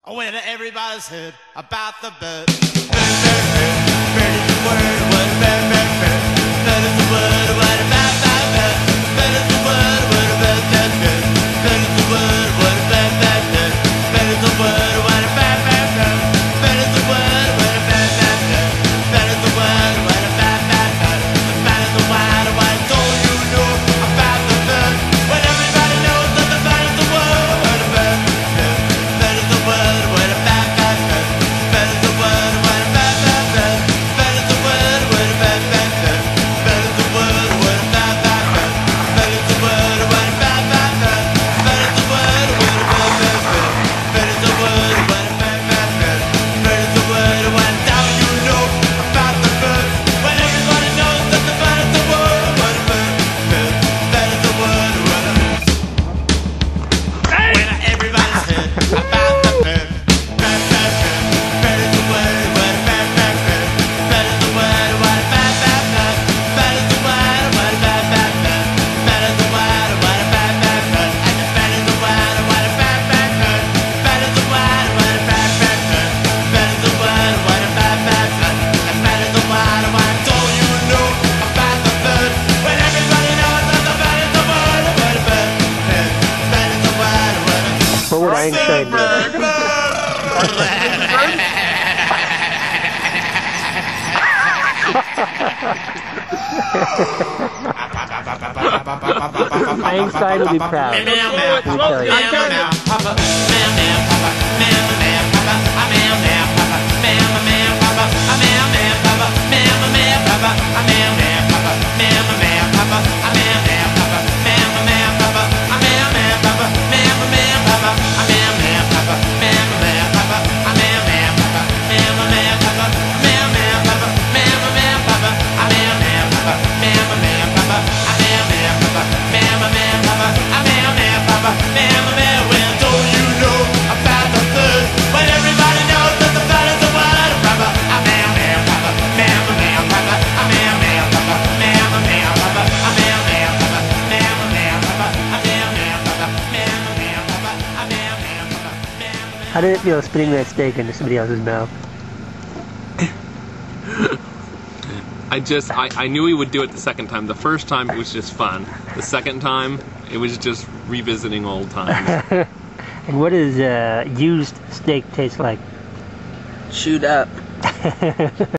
When everybody's heard about the bird. Bird is the word, what a bird, bird, bird. Bird is the word, what a bird, bird, bird. Bird is the word, what a bird, bird, bird. Bird is the word, what a bird, bird, bird. Bird is the word, what a bird, bird, bird. Bird is the word, what a bird, bird, bird. Bird is the word, what a bird, bird, bird. The bird is the word, what all you know about the bird. When everybody knows that the bird is the word, what a bird, bird. Bird is the word. What would Einstein do? Einstein would be proud. Let me tell How did it feel spitting that steak into somebody else's mouth? I knew he would do it the second time. The first time it was just fun. The second time it was just revisiting old times. And what does used steak taste like? Chewed up.